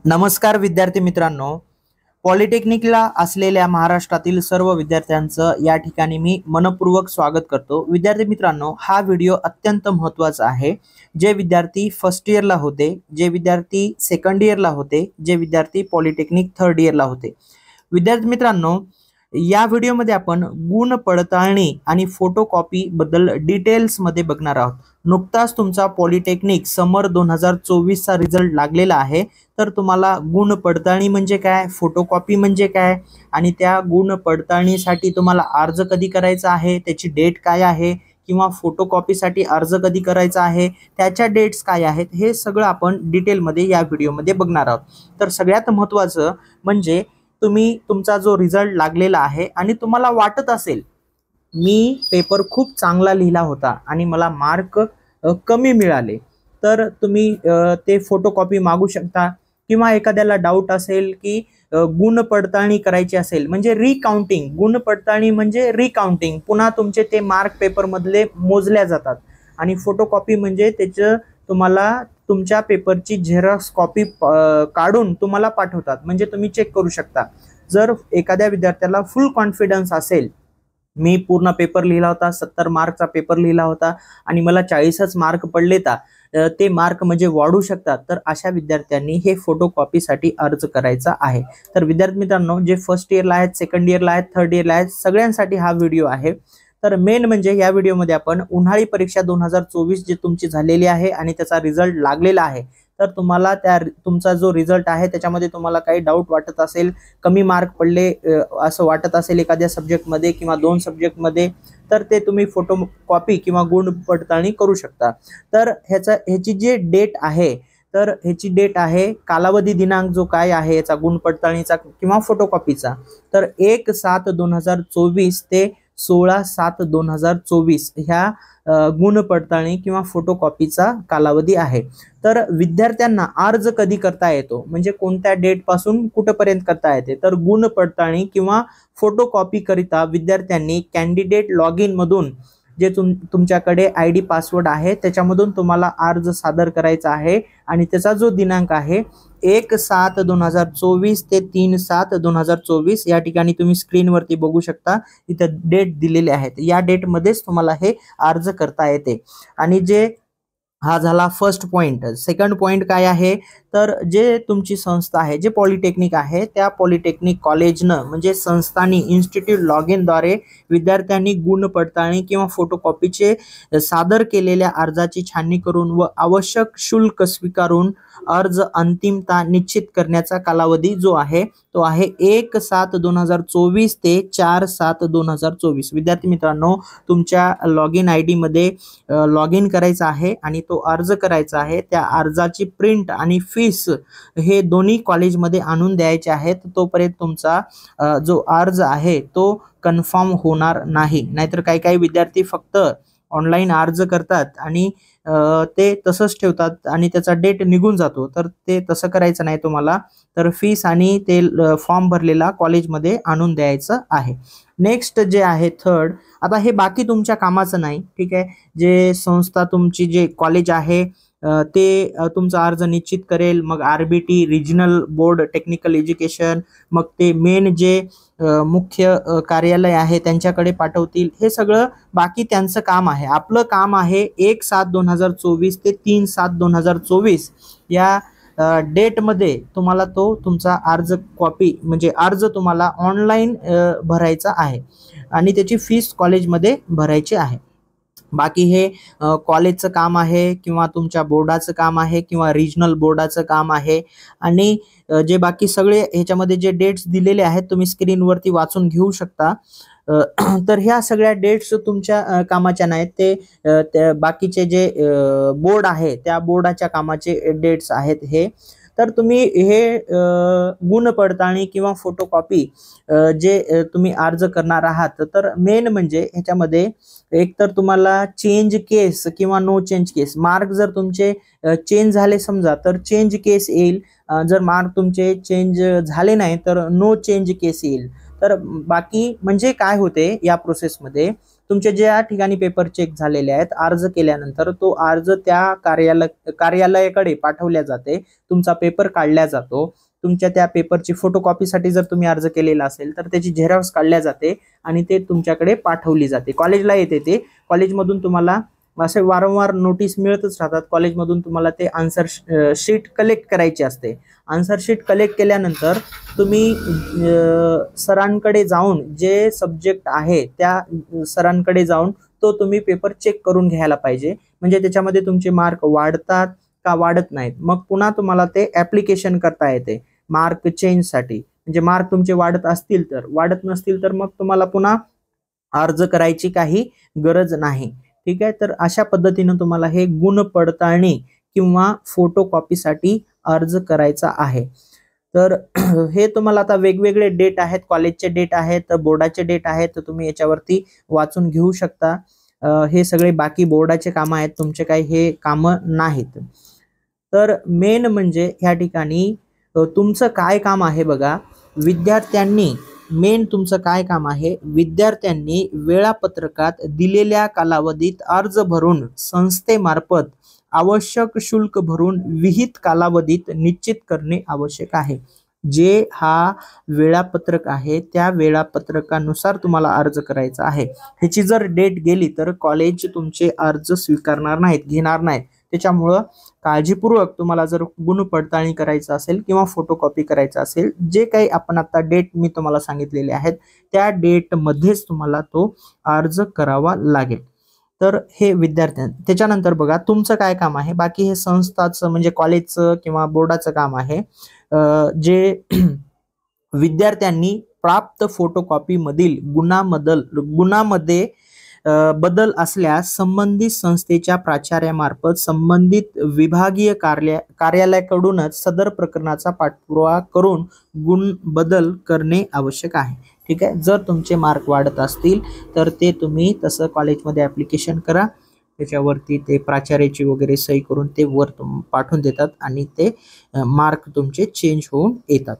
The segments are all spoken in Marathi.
नमस्कार विद्यार्थी मित्रांनो, पॉलिटेक्निकला असलेल्या महाराष्ट्रातील सर्व विद्यार्थ्यांचं या ठिकाणी मी मनपूर्वक स्वागत करतो। विद्यार्थी मित्रांनो, हा व्हिडिओ अत्यंत महत्त्वाचा आहे। जे विद्यार्थी फर्स्ट इयरला होते, जे विद्यार्थी सेकंड इयरला होते, जे विद्यार्थी पॉलिटेक्निक थर्ड इयरला होते, विद्यार्थी मित्रांनो, या व्हिडिओमध्ये आपण गुण पडताळणी आणि फोटोकॉपी बद्दल डिटेल्स मध्ये बघणार आहोत। नुकताच तुमचा पॉलिटेक्निक समर 2024 चा रिझल्ट लागलेला आहे, तर तुम्हाला गुण पडताळणी म्हणजे काय, फोटोकॉपी म्हणजे काय आणि त्या गुण पडताळणीसाठी तुम्हाला अर्ज कधी करायचा आहे, त्याची डेट काय आहे किंवा फोटोकॉपीसाठी अर्ज कधी करायचा आहे, त्याच्या डेट्स काय आहेत, हे सगळं आपण डिटेलमध्ये या व्हिडिओमध्ये बघणार आहोत। तर सगळ्यात महत्त्वाचं म्हणजे तुम्ही तुमचा जो रिझल्ट लागलेला आहे आणि तुम्हाला वाटत असेल मी पेपर खूप चांगला लिहिला होता आणि मला मार्क कमी मिळाले, तर तुम्ही ते फोटोकॉपी मागू शकता। किंवा एखाद्याला डाऊट असेल की गुण पडताळणी करायची असेल, म्हणजे रिकाउंटिंग, गुण पडताळणी म्हणजे रिकाउंटिंग, पुन्हा तुमचे ते मार्क पेपर मधले मोजल्या जातात आणि फोटोकॉपी म्हणजे त्याचं तुम्हाला तुमच्या पेपरची झेरॉक्स कॉपी काढून तुम्हाला पाठवतात, म्हणजे तुम्ही चेक करू शकता। जर एखाद्या विद्यार्थ्याला फुल कॉन्फिडन्स असेल, मी पूर्ण पेपर लिहिला होता, 70 मार्कचा पेपर लिहिला होता आणि मला 40च मार्क पडले, ते मार्क म्हणजे वाढू शकतात, तर अशा विद्यार्थ्यांनी हे फोटोकॉपीसाठी अर्ज करायचा आहे। तर विद्यार्थी मित्रांनो, जे फर्स्ट इयरला आहेत, सेकंड इयरला आहेत, थर्ड इयरला आहेत, सगळ्यांसाठी हा व्हिडिओ आहे। तर मेन म्हणजे या व्हिडिओमध्ये आपण उन्हाळी परीक्षा 2024 जे तुमची झालेली आहे आणि त्याचा रिझल्ट लागलेला आहे, तर तुम्हाला तुमचा जो रिझल्ट आहे त्याच्यामध्ये तुम्हाला काही डाऊट वाटत असेल, कमी मार्क पडले असं वाटत असेल एखाद्या सब्जेक्टमध्ये किंवा 2 सब्जेक्टमध्ये, तर ते तुम्ही फोटो कॉपी किंवा गुण पडताळणी करू शकता। तर ह्याची जी डेट आहे, तर ह्याची डेट आहे, कालावधी दिनांक जो काय आहे याचा गुण पडताळणीचा किंवा फोटोकॉपीचा, तर 1/7/2024 ते 16/7/2024 ह्या गुण पडताळणी किंवा फोटोकॉपीचा कालावधी आहे। तर विद्यार्थ्यांना अर्ज कधी करता येतो, म्हणजे कोणत्या डेट पासून कुठपर्यंत करता येते, तर गुण पडताळणी किंवा फोटोकॉपी करिता विद्यार्थ्यांनी कॅन्डिडेट लॉग इन मधून जे तुमच्याकडे ID पासवर्ड आहे त्याच्यामधून तुम्हाला अर्ज सादर करायचा आहे आणि त्याचा जो दिनांक आहे 1/7/2024 ते 3/7/2024 या ठिकाणी तुम्ही स्क्रीनवरती बघू शकता, इथे डेट दिलेले आहेत, या डेट मध्येच तुम्हाला हे अर्ज करता येते। आणि जे हा झाला फर्स्ट पॉइंट। सेकंड पॉइंट काय आहे, तर जे तुमची संस्था आहे, जे पॉलिटेक्निक आहे, त्या पॉलिटेक्निक कॉलेजनं म्हणजे संस्थांनी इन्स्टिट्यूट लॉग इन द्वारे विद्यार्थ्यांनी गुण पडताळणी किंवा फोटोकॉपीचे सादर केलेल्या अर्जाची छाननी करून व आवश्यक शुल्क स्वीकारून अर्ज अंतिमता निश्चित करण्याचा कालावधी जो आहे तो आहे 1/7/2024 ते 4/7/2024। विद्यार्थी मित्रांनो, तुमच्या लॉग इन ID मध्ये लॉग इन करायचं आहे आणि तो अर्ज करायचा आहे। त्या अर्जाची प्रिंट आणि फीस हे दोन्ही कॉलेजमध्ये आणून द्यायचे आहेत, तोपर्यंत तुमचा जो अर्ज आहे तो कन्फर्म होणार नाही। नाहीतर काही विद्यार्थी फक्त ऑनलाईन अर्ज करतात आणि ते तसंच ठेवतात आणि त्याचा डेट निघून जातो, तर ते तसं करायचं नाही तुम्हाला। तर फीस आणि ते फॉर्म भरलेला कॉलेजमध्ये आणून द्यायचं आहे। नेक्स्ट जे आहे थर्ड, आता हे बाकी तुमच्या कामाचं नाही, ठीक आहे। जे संस्था तुमची जे कॉलेज आहे ते तुमचा अर्ज निश्चित करेल, मग RBT regional board technical education, मग ते मेन जे मुख्य कार्यालय आहे त्यांच्याकडे पाठवतील, हे सगळं बाकी त्यांचं काम आहे। आपलं काम आहे 1/7/2024 ते 3/7/2024 या डेट मध्ये तुम्हाला तो तुमचा अर्ज कॉपी म्हणजे अर्ज तुम्हाला ऑनलाईन भरायचा आहे आणि त्याची फीस कॉलेजमध्ये भरायची आहे। बाकी हे कॉलेजचं काम आहे किंवा तुमच्या बोर्डाचं काम आहे किंवा रिजनल बोर्डाचं काम आहे। आणि जे बाकी सगळे ह्याच्यामध्ये जे डेट्स दिलेले आहेत तुम्ही स्क्रीनवरती वाचून घेऊ शकता। तर ह्या सगळ्या डेट्स तुमच्या कामाच्या नाहीत, ते बाकीचे जे बोर्ड आहे त्या बोर्डाच्या कामाचे डेट्स आहेत हे। तर तुम्ही हे गुण पडताळणी किंवा फोटोकॉपी जे तुम्ही अर्ज करणार आहात, तर मेन म्हणजे ह्याच्यामध्ये एक तर तुम्हाला चेंज केस किंवा नो चेंज केस, मार्क जर तुमचे चेंज झाले समजा तर चेंज केस येईल, जर मार्क तुमचे चेंज झाले नाही तर नो चेंज केस येईल। तर बाकी म्हणजे काय होते या प्रोसेसमध्ये, तुमचे ज्या ठिकाणी पेपर चेक झालेले आहेत अर्ज केल्यानंतर तो अर्ज त्या कार्यालयाकडे पाठवल्या जाते, तुमचा पेपर काढला जातो, तुमच्या त्या पेपरची फोटोकॉपीसाठी जर तुम्ही अर्ज केलेला असेल तर त्याची झेरॉक्स काढल्या जाते आणि ते तुमच्याकडे पाठवली जाते, कॉलेजला येते, ते कॉलेजमधून तुम्हाला असे वारंवार नोटीस मिळतच राहतात, कॉलेजमधून तुम्हाला ते आन्सर शीट कलेक्ट करायची असते। आन्सर शीट कलेक्ट केल्यानंतर तुम्ही सरांकडे जाऊन जे सब्जेक्ट आहे त्या सरांकडे जाऊन तो तुम्ही पेपर चेक करून घ्यायला पाहिजे, म्हणजे त्याच्यामध्ये तुमचे मार्क वाढतात का वाढत नाहीत, मग पुन्हा तुम्हाला ते ऍप्लिकेशन करता येते मार्क चेंजसाठी, म्हणजे मार्क तुमचे वाढत असतील तर, वाढत नसतील तर मग तुम्हाला पुन्हा अर्ज करायची काही गरज नाही। ठीक आहे, तर अशा पद्धतीने तुम्हाला हे गुण पडताळणी किंवा फोटोकॉपीसाठी अर्ज करायचा आहे। तर हे तुम्हाला आता वेगवेगळे डेट आहेत, कॉलेजचे डेट आहेत, बोर्डाचे डेट आहेत, तर तुम्ही याच्यावरती वाचून घेऊ शकता। हे सगळे बाकी बोर्डाचे काम आहेत, तुमचे काही हे काम नाहीत। तर मेन म्हणजे ह्या ठिकाणी तुमचं काय काम आहे बघा, विद्यार्थ्यांनी मेन तुमचं काय काम आहे, विद्यार्थ्यांनी वेळापत्रकात दिलेल्या कालावधीत अर्ज भरून संस्थेमार्फत आवश्यक शुल्क भरून विहित कालावधीत निश्चित करणे आवश्यक आहे। जे हा वेळापत्रक आहे त्या वेळापत्रकानुसार तुम्हाला अर्ज करायचा आहे। ह्याची जर डेट गेली तर कॉलेज तुमचे अर्ज स्वीकारणार नाहीत, घेणार नाहीत। त्याच्यामुळं काळजीपूर्वक तुम्हाला जर गुण पडताळणी करायचं असेल किंवा फोटोकॉपी करायचं असेल, जे काही आपण आता डेट मी तुम्हाला सांगितलेले आहेत त्या डेट मध्येच तुम्हाला तो अर्ज करावा लागेल। तर हे त्याच्यानंतर बघा तुमचं काय काम आहे, बाकी हे संस्थाचं म्हणजे कॉलेजचं किंवा बोर्डाचं काम आहे। जे विद्यार्थ्यांनी प्राप्त फोटोकॉपी मधील गुणामध्ये बदल असल्यास संबंधित संस्थेच्या प्राचार्यामार्फत संबंधित विभागीय कार्यालयाकडूनच सदर प्रकरणाचा पाठपुरावा करून गुण बदल करणे आवश्यक आहे। ठीक आहे, जर तुमचे मार्क वाढत असतील तर ते तुम्ही तसं कॉलेजमध्ये ऍप्लिकेशन करा, त्याच्यावरती ते प्राचार्याची वगैरे सही करून ते वर पाठवून देतात आणि ते मार्क तुमचे चेंज होऊन येतात।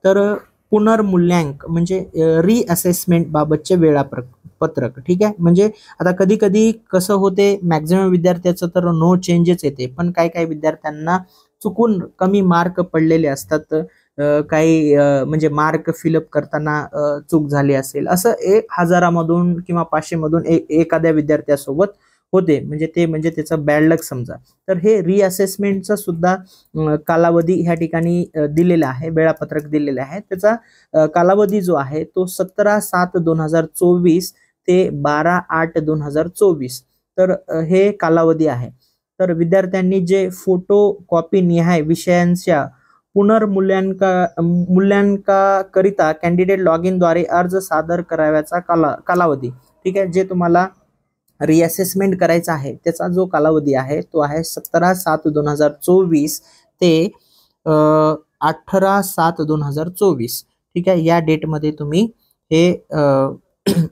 तर पुनर्मूल्यांक म्हणजे रिअसेसमेंट बाबतचे वेळापत्रक। ठीक आहे, म्हणजे आता कधी कधी कसं होते, मॅक्झिमम विद्यार्थ्याचं तर नो चेंजेस येते, पण काही काही विद्यार्थ्यांना चुकून कमी मार्क पडलेले असतात, काही म्हणजे मार्क फिलअप करताना चूक झाली असेल, असं 1000मधून किंवा 500 मधून एखाद्या विद्यार्थ्यासोबत होते, म्हणजे त्याचं बॅड लक समजा। तर हे रिअसेसमेंटचा सुद्धा कालावधी ह्या ठिकाणी दिलेला आहे, वेळापत्रक दिलेले आहे, त्याचा कालावधी जो आहे तो 17/7/2024 ते 12/8/2024 तर हे कालावधी आहे। तर विद्यार्थ्यांनी जे फोटो कॉपी निहाय विषयांच्या मूल्यांकनाकरिता कॅन्डिडेट लॉग इन द्वारे अर्ज सादर करावयाचा कालावधी। ठीक आहे, जे तुम्हाला रिअसेसमेंट करायचा आहे त्याचा जो कालावधी आहे तो आहे 17/7/2024 ते 18/7/2024। ठीक आहे, या डेटमध्ये तुम्ही हे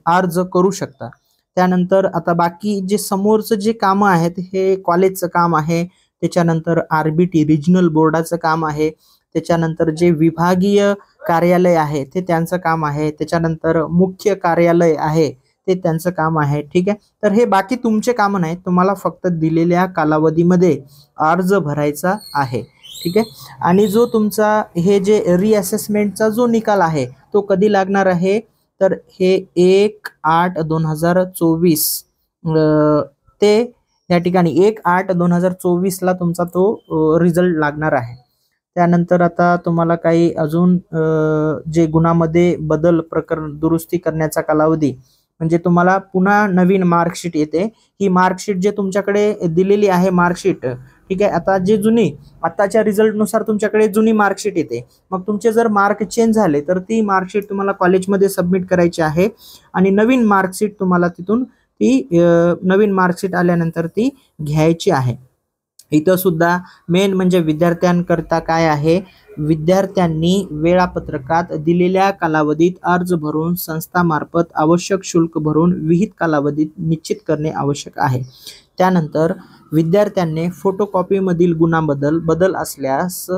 अर्ज करू शकता। त्यानंतर आता बाकी जे समोरचं जे कामं आहेत हे कॉलेजचं काम आहे, त्याच्यानंतर RBT रिजनल बोर्डाचं काम आहे, त्याच्यानंतर जे विभागीय कार्यालय आहे ते त्यांचं काम आहे, त्याच्यानंतर मुख्य कार्यालय आहे ते त्यांचं काम आहे। ठीक आहे, तर हे बाकी तुमचे काम नाही, तुम्हाला फक्त दिलेल्या कालावधीमध्ये अर्ज भरायचा आहे। ठीक आहे, आणि जो तुमचा हे जे रिअसेसमेंटचा जो निकाल आहे तो कधी लागणार आहे, तर हे 1/8/2024 ते या ठिकाणी 1/8/2024 ला तुमचा तो रिझल्ट लागणार आहे। त्यानंतर आता तुम्हाला काही अजून जे गुणामध्ये बदल प्रकरण दुरुस्ती करण्याचा कालावधी, म्हणजे तुम्हाला पुन्हा नवीन मार्कशीट येते, ही मार्कशीट जे तुमच्याकडे दिलेली आहे मार्कशीट, ठीक आहे, आता जे आताच्या रिझल्ट नुसार तुमच्याकडे जुनी मार्कशीट येते, मग तुमचे जर मार्क चेंज झाले तर ती मार्कशीट तुम्हाला कॉलेजमध्ये सबमिट करायची आहे आणि नवीन मार्कशीट तुम्हाला तिथून नवीन मार्कशीट आल्यानंतर ती घ्यायची आहे। इथं सुद्धा मेन म्हणजे विद्यार्थ्यांकरता काय आहे, विद्यार्थ्यांनी वेळापत्रकात दिलेल्या कालावधीत अर्ज भरून संस्थामार्फत आवश्यक शुल्क भरून विहित कालावधीत निश्चित करणे आवश्यक आहे। त्यानंतर विद्यार्थ्यांनी फोटोकॉपीमधील गुणाबद्दल बदल असल्यास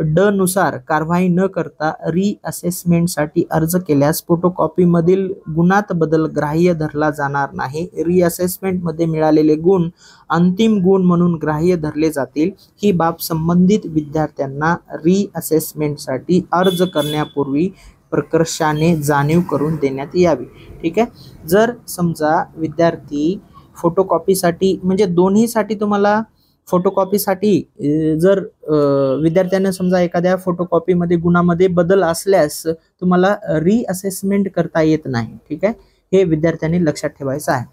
ड नुसार कारवाई न करता रीअसेसमेंटसाठी अर्ज केल्यास फोटोकॉपीमधील गुणात बदल ग्राह्य धरला जाणार नाही. रीअसेसमेंटमध्ये मिळालेले गुण अंतिम गुण म्हणून ग्राह्य धरले जातील. ही बाब संबंधित विद्यार्थ्यांना रीअसेसमेंटसाठी अर्ज करण्यापूर्वी प्रकर्षाने जाणीव करून देण्यात यावी. ठीक आहे. जर समजा विद्यार्थी फोटोकॉपीसाठी म्हणजे दोन्हीसाठी तुम्हाला फोटोकॉपीसाठी जर विद्यार्थ्यांना समजा एखाद्या फोटोकॉपीमध्ये गुणामध्ये बदल असल्यास तुम्हाला रीअसेसमेंट करता येत नाही. ठीक आहे. हे विद्यार्थ्यांनी लक्षात ठेवायचं आहे.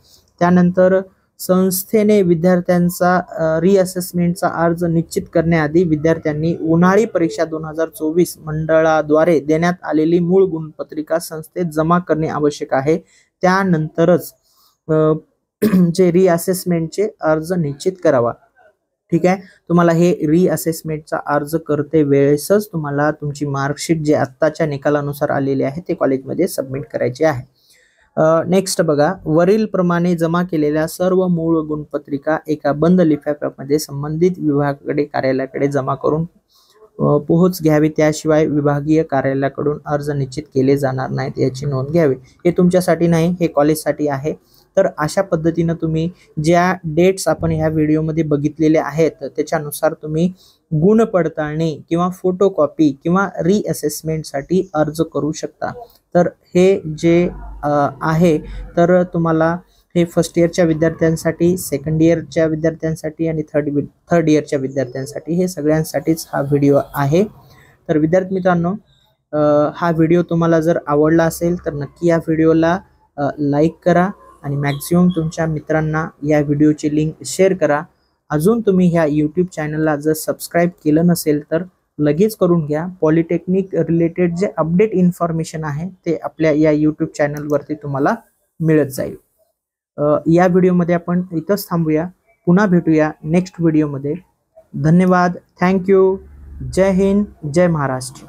त्यानंतर संस्थेने विद्यार्थ्यांचा रीअसेसमेंटचा अर्ज निश्चित करण्याआधी विद्यार्थ्यांनी उन्हाळी परीक्षा 2024 मंडळाद्वारे देण्यात आलेली मूळ गुणपत्रिका संस्थेत जमा करणे आवश्यक आहे. त्यानंतरच जे रीअसेसमेंटचे अर्ज निश्चित करावा. ठीक आहे. तुम्हाला हे रीअसेसमेंटचा अर्ज करते वेळेसच तुम्हाला तुमची मार्कशीट जे आत्ताच्या निकालानुसार आलेले आहे ते कॉलेजमध्ये सबमिट करायचे आहे. नेक्स्ट बघा, वरील प्रमाणे जमा केलेल्या सर्व मूळ गुणपत्रिका एका बंद लिफाफ्यामध्ये संबंधित विभागाकडे कार्यालयाकडे जमा करून पोहोच घ्यावी. त्याशिवाय विभागीय कार्यालयाकडून अर्ज निश्चित केले जाणार नाहीत याची नोंद घ्यावी. हे तुमच्यासाठी नाही, हे कॉलेजसाठी आहे. तर अशा पद्धतीनं तुम्ही ज्या डेट्स आपण ह्या व्हिडिओमध्ये बघितलेले आहेत त्याच्यानुसार तुम्ही गुण पडताळणी किंवा फोटोकॉपी किंवा रीअसेसमेंटसाठी अर्ज करू शकता. तर हे जे आहे तर तुम्हाला हे फर्स्ट इयरच्या विद्यार्थ्यांसाठी, सेकंड इयरच्या विद्यार्थ्यांसाठी आणि थर्ड इयरच्या विद्यार्थ्यांसाठी हे सगळ्यांसाठीच हा व्हिडिओ आहे. तर विद्यार्थी मित्रांनो, हा व्हिडिओ तुम्हाला जर आवडला असेल तर नक्की या व्हिडिओला लाईक करा आणि मॅक्झिमम तुमच्या मित्रांना या व्हिडिओची लिंक शेअर करा. अजून तुम्ही ह्या यूट्यूब चॅनलला जर सबस्क्राईब केलं नसेल तर लगेच करून घ्या. पॉलिटेक्निक रिलेटेड जे अपडेट इन्फॉर्मेशन आहे ते आपल्या या यूट्यूब चॅनलवरती तुम्हाला मिळत जाईल. या व्हिडिओमध्ये आपण इथंच थांबूया. पुन्हा भेटूया नेक्स्ट व्हिडिओमध्ये. धन्यवाद. थँक्यू. जय हिंद, जय महाराष्ट्र.